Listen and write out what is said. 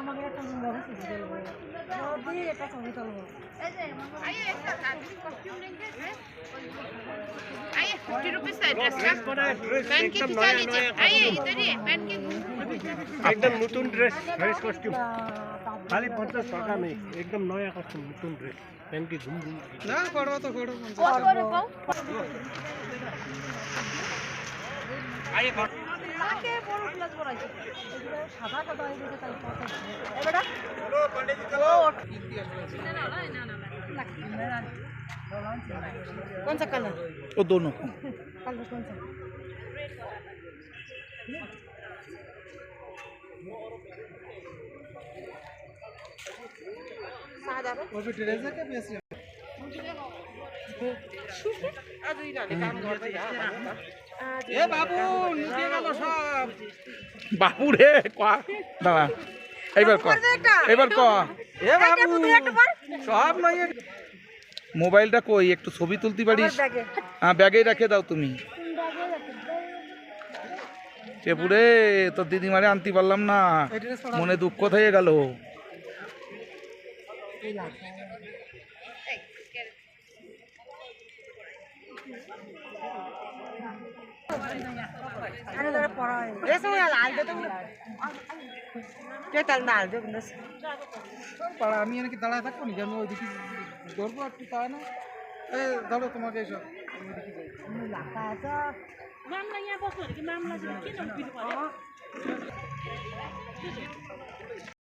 আমাকে একটা বড় ছবি তুলবো দিয়ে একটা ছবি তুলবো आइए एक साथ आदमी कॉस्ट्यूम लेंगे ड्रेस आइए 50 रुपीस का ड्रेस का पहन के खिंचा लीजिए आइए इधर ही पहन के एकदम नतून ड्रेस फ्रेश कॉस्ट्यूम खाली 50 টাকা में एकदम नया कॉस्ट्यूम नतून ड्रेस पहन के घूम घूम না করো তো করো आइए তাকে বড় ক্লাস করাইছে এগুলো সাদা সাদা হয়ে গেছে তাই কথা এবারে चलो पंडित जी चलो कौन सा कलर वो दोनों कलर कौन सा सादा वो भी ड्रेस है क्या पैसे এ বাবু নিচে গেল সব বাবু রে দাঁড়া এইবার ক এবার ক এ বাবু সব নাই মোবাইলটা কই একটু ছবি তুলতে পারিস হ্যাঁ ব্যাগেই রেখে দাও তুমি চেপুরে তোর দিদিমারে আনতে পারলাম না মনে দুঃখ থেকে গেল अरे जरा पड़ा है ऐसे वो लाल दे तो क्या चल डाल दे बस পাড়া আমি এখানে কি দাঁড়ায় থাকবো নাকি আমি ওইদিকে ধরবো একটু তা না এ ধরো তোমাকে এসব আমি ওইদিকে যাই लाता है तो मामला यहाँ बस्नु कि मामला चाहिँ के